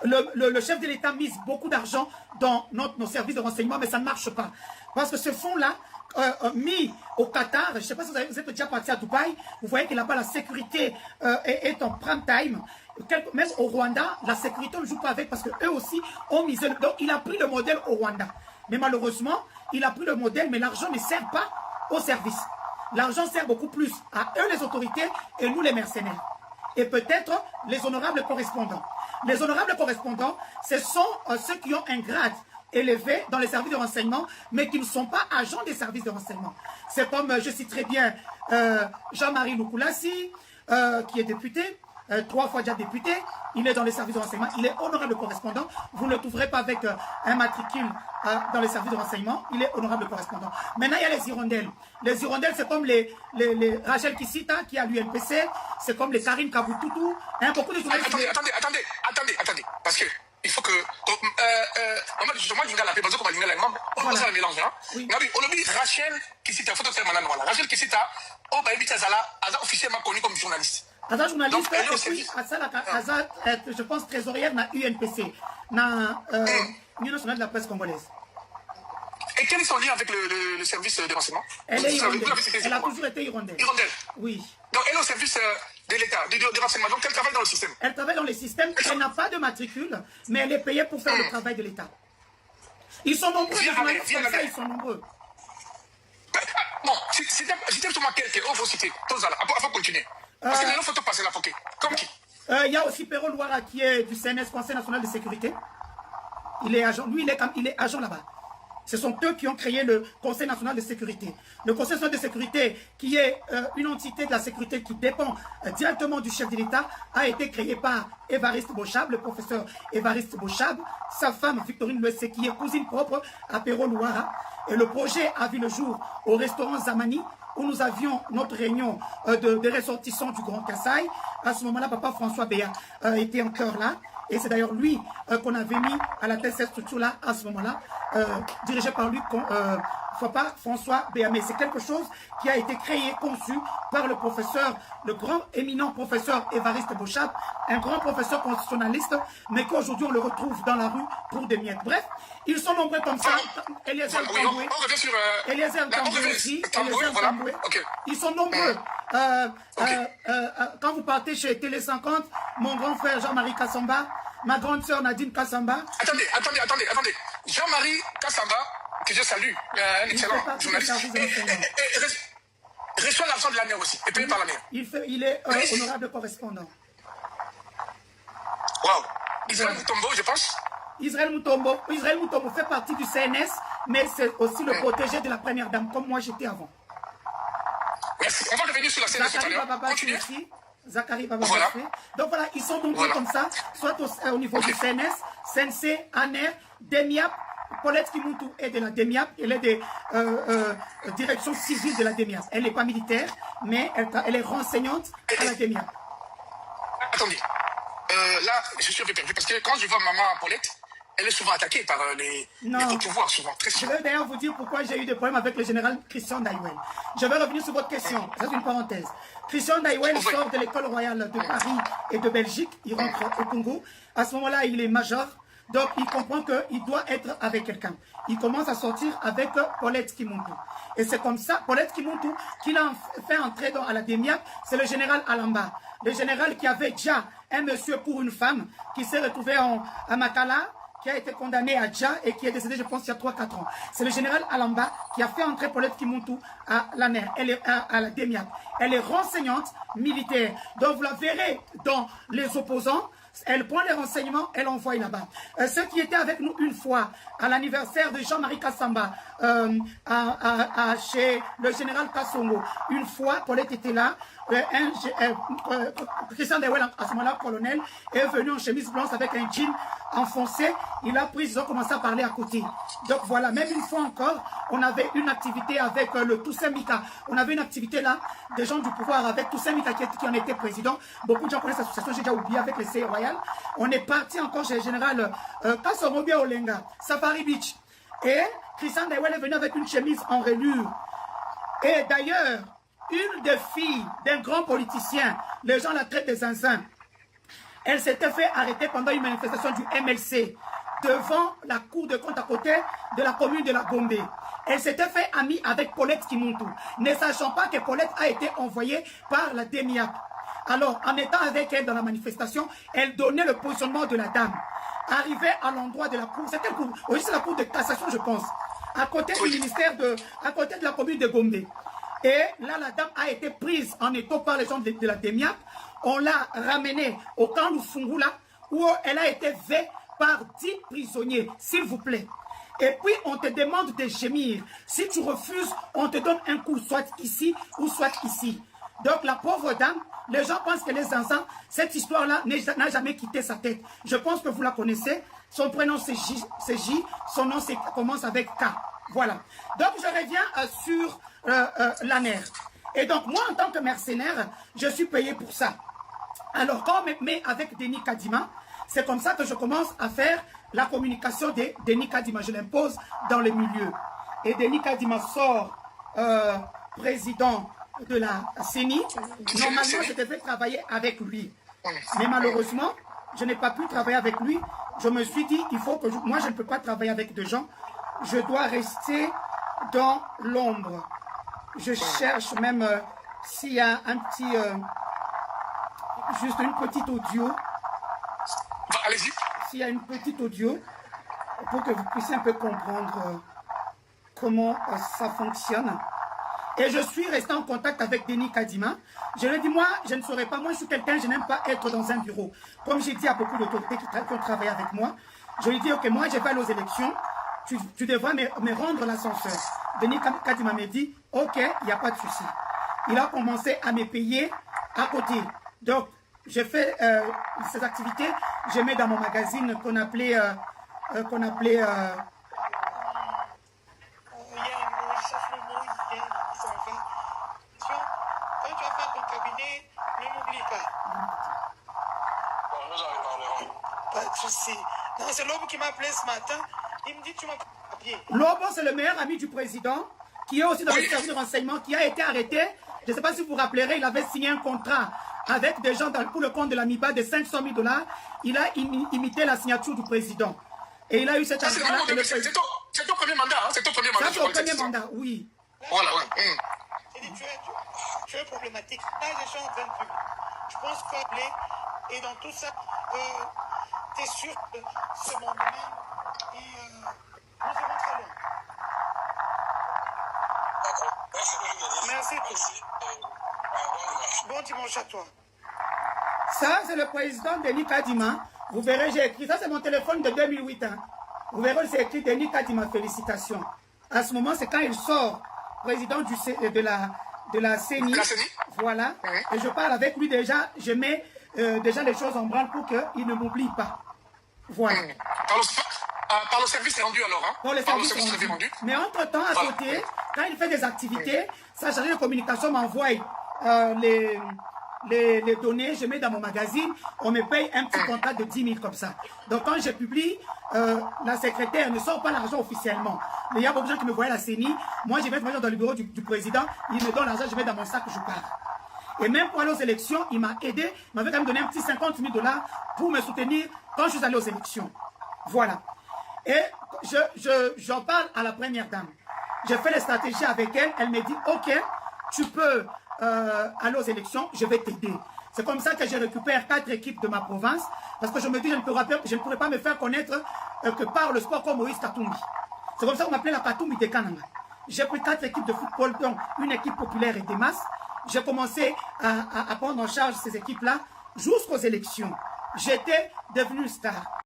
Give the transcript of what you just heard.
le chef de l'État mise beaucoup d'argent dans nos services de renseignement, mais ça ne marche pas. Parce que ce fonds-là, mis au Qatar, je ne sais pas si vous êtes déjà parti à Dubaï, vous voyez que là-bas la sécurité est en prime time. Même au Rwanda, la sécurité ne joue pas avec parce qu'eux aussi ont misé. Donc il a pris le modèle au Rwanda. Mais malheureusement, il a pris le modèle, mais l'argent ne sert pas au service. L'argent sert beaucoup plus à eux les autorités et nous les mercenaires. Et peut-être les honorables correspondants. Les honorables correspondants, ce sont ceux qui ont un grade élevé dans les services de renseignement, mais qui ne sont pas agents des services de renseignement. C'est comme, je citerai bien, Jean-Marie Lukulassi, qui est député, 3 fois déjà député, il est dans les services de renseignement, il est honorable correspondant, vous ne le trouverez pas avec un matricule dans les services de renseignement, il est honorable correspondant. Maintenant, il y a les hirondelles. Les hirondelles, c'est comme les Rachel Kissita, qui a l'UNPC, c'est comme les Karine Kaboutoutou, hein, beaucoup de journalistes... Attendez, parce que il faut que... justement, il y a la préparation comme il y a on va faire le mélange. On a dit Rachel Kissita, il faut faire maintenant. Rachel Kissita, elle a officiellement connu comme journaliste. Aza journaliste, et puis Aza, je pense, trésorière dans UNPC, dans l'Union nationale de la presse congolaise. Et quel est son lien avec le service de renseignement? Elle est hirondelle. Elle a toujours été hirondelle. Hirondelle. Oui. Donc elle est au service de l'État, de renseignement. Donc elle travaille dans le système. Elle travaille dans le système. Elle n'a pas de matricule, mais elle est payée pour faire le travail de l'État. Ils sont nombreux. Les journalistes comme ça, ils sont nombreux. Bon, c'était justement quelqu'un. On va citer. Avant de continuer. Parce que maintenant, il faut te passer la foquée. Comme qui? Il y a aussi Perrault Louara qui est du CNS, Conseil national de sécurité. Il est agent. Lui, il est agent là-bas. Ce sont eux qui ont créé le Conseil national de sécurité. Le Conseil national de sécurité, qui est une entité de la sécurité qui dépend directement du chef de l'État, a été créé par Évariste Bochab, le professeur Évariste Bochab, sa femme Victorine Luessé, qui est cousine propre à Perrault Louara. Et le projet a vu le jour au restaurant Zamani, où nous avions notre réunion de ressortissants du Grand Kassai. À ce moment-là, papa François Béa était encore là. Et c'est d'ailleurs lui qu'on avait mis à la tête de cette structure-là, à ce moment-là, dirigé par lui, papa François Béa. Mais c'est quelque chose qui a été créé, conçu par le professeur, le grand éminent professeur Évariste Bochab, un grand professeur constitutionnaliste, mais qu'aujourd'hui on le retrouve dans la rue pour des miettes. Bref, ils sont nombreux comme ça. Eliezer Tamboué. Eliezer Tamboué aussi. Eliezer Tamboué. Ils sont nombreux. Quand vous partez chez Télé 50, mon grand frère Jean-Marie Kassamba, ma grande sœur Nadine Kassamba. Attendez. Jean-Marie Kassamba, que je salue, un excellent journaliste. Reçoit l'argent de l'année aussi, et payé par l'année. Il est honorable correspondant. Waouh. Israël Moutombo, je pense. Israël Moutombo fait partie du CNS, mais c'est aussi le protégé de la première dame, comme moi j'étais avant. Merci. On va revenir sur la CNS tout à l'heure. Continuez. Zachary Bababafé. Voilà. Donc voilà, ils sont nombreux comme ça, soit au niveau du CNS, CNC, ANER, DEMIAP. Paulette Kimuntu est de la DEMIAP, elle est de direction civile de la DEMIAP. Elle n'est pas militaire, mais elle est renseignante à la DEMIAP. Attendez, là, je suis un peu perdu, parce que quand je vois maman Paulette, elle est souvent attaquée par les pouvoirs, souvent, très souvent. Je vais d'ailleurs vous dire pourquoi j'ai eu des problèmes avec le général Christian Daïwel. Je vais revenir sur votre question, c'est une parenthèse. Christian Daïwel sort de l'école royale de Paris et de Belgique, il rentre au Congo. À ce moment-là, il est major. Donc, il comprend qu'il doit être avec quelqu'un. Il commence à sortir avec Paulette Kimuntu. Et c'est comme ça, Paulette Kimuntu, qu'il a fait entrer à la DEMIAP, c'est le général Alamba. Le général qui avait déjà un monsieur pour une femme, qui s'est retrouvé à Makala, qui a été condamné à Dja et qui est décédé, je pense, il y a 3-4 ans. C'est le général Alamba qui a fait entrer Paulette Kimuntu à l'ANER, à la DEMIAP. Elle est renseignante militaire. Donc, vous la verrez dans les opposants. Elle prend les renseignements, elle envoie là-bas. Ceux qui étaient avec nous une fois à l'anniversaire de Jean-Marie Kassamba chez le général Kassongo, une fois, Paulette était là. Christian Dewel, à ce moment-là, colonel, est venu en chemise blanche avec un jean enfoncé. Il a pris, ils ont commencé à parler à côté. Donc voilà, même une fois encore, on avait une activité avec le Toussaint Mika. On avait une activité là, des gens du pouvoir avec Toussaint Mika qui en était président. Beaucoup de gens connaissent l'association, j'ai déjà oublié, avec les CE Royal. On est parti encore chez le général Kassomobia Olenga, Safari Beach. Et Christian Dewel est venu avec une chemise en rainure. Et d'ailleurs, une des filles d'un grand politicien, les gens la traitent des zinzins. Elle s'était fait arrêter pendant une manifestation du MLC devant la cour de compte à côté de la commune de la Gombe. Elle s'était fait amie avec Paulette Kimuntu, ne sachant pas que Paulette a été envoyée par la DENIAP. Alors, en étant avec elle dans la manifestation, elle donnait le positionnement de la dame. Arrivée à l'endroit de la cour, c'est quelle cour? Oui, c'est la cour de cassation, je pense. À côté du ministère à côté de la commune de Gombe. Et là, la dame a été prise en étau par les gens de la DENIAP. On l'a ramenée au camp Lufungula, où elle a été vue par 10 prisonniers, s'il vous plaît. Et puis, on te demande de gémir. Si tu refuses, on te donne un coup, soit ici ou soit ici. Donc, la pauvre dame, les gens pensent que les enfants, cette histoire-là n'a jamais quitté sa tête. Je pense que vous la connaissez. Son prénom, c'est J. Son nom commence avec K. Voilà. Donc, je reviens sur l'ANER. Et donc, moi, en tant que mercenaire, je suis payé pour ça. Alors, quand on me met avec Denis Kadima, c'est comme ça que je commence à faire la communication de Denis Kadima. Je l'impose dans le milieu. Et Denis Kadima sort président de la CENI. Normalement, je devais travailler avec lui. Mais malheureusement, je n'ai pas pu travailler avec lui. Je me suis dit, il faut que moi, je ne peux pas travailler avec des gens. Je dois rester dans l'ombre. Je cherche même s'il y a un petit... juste une petite audio. Allez-y. S'il y a une petite audio, pour que vous puissiez un peu comprendre comment ça fonctionne. Et je suis resté en contact avec Denis Kadima. Je lui ai dit, moi, je ne saurais pas, moi je suis quelqu'un, je n'aime pas être dans un bureau. Comme j'ai dit à beaucoup d'autorités qui ont travaillé avec moi, je lui ai dit, ok, moi je vais aller aux élections, tu devras me rendre l'ascenseur. Denis Kadima m'a dit, ok, il n'y a pas de souci. Il a commencé à me payer à côté. Donc, j'ai fait ces activités, je mets dans mon magazine qu'on appelait... Quand tu vas faire ton cabinet, ne m'oublie pas. Bon, nous en reparlerons. Pas de souci. Non, c'est Lobo qui m'a appelé ce matin. Il me dit, tu m'as papier. Lobo, c'est le meilleur ami du président, qui est aussi dans le service de renseignement, qui a été arrêté. Je ne sais pas si vous vous rappellerez, il avait signé un contrat avec des gens pour le compte de la MIBA de 500 000 $. Il a imité la signature du président. Et il a eu cette argent-là. C'est ton premier mandat, hein? C'est ton premier mandat. C'est ton premier mandat, oui. Voilà, ouais. Il dit, tu es problématique. Là, les gens en train plus. Je pense qu'appeler, et dans tout ça, tu es sûr que ce moment-là, nous serons très loin. D'accord. Merci. Bon dimanche à toi. Ça, c'est le président Denis Kadima. Vous verrez, j'ai écrit. Ça, c'est mon téléphone de 2008. Hein. Vous verrez, c'est écrit Denis Kadima, félicitations. À ce moment, c'est quand il sort, président de la CENI. Voilà. Et je parle avec lui déjà. Je mets déjà les choses en branle pour qu'il ne m'oublie pas. Voilà. Par le service rendu alors, hein? Par le service rendu. Mais entre-temps, à côté, quand il fait des activités, sa chargée de communication m'envoie les données, je mets dans mon magazine, on me paye un petit contrat de 10 000 comme ça. Donc quand je publie, la secrétaire ne sort pas l'argent officiellement. Mais il y a beaucoup de gens qui me voient à la CENI, moi je vais dans le bureau du président, il me donne l'argent, je mets dans mon sac, je pars. Et même pour aller aux élections, il m'a aidé, il m'avait quand même donné un petit 50 000 $ pour me soutenir quand je suis allé aux élections. Voilà. Et j'en parle à la première dame. J'ai fait les stratégies avec elle, elle me dit, ok, tu peux aller aux élections, je vais t'aider. C'est comme ça que je récupère 4 équipes de ma province, parce que je me dis, je ne pourrais pas me faire connaître que par le sport comme Moïse Katumbi. C'est comme ça qu'on m'appelait la Katumbi de Kananga. J'ai pris 4 équipes de football, dont une équipe populaire et des masses. J'ai commencé à prendre en charge ces équipes-là jusqu'aux élections. J'étais devenu star.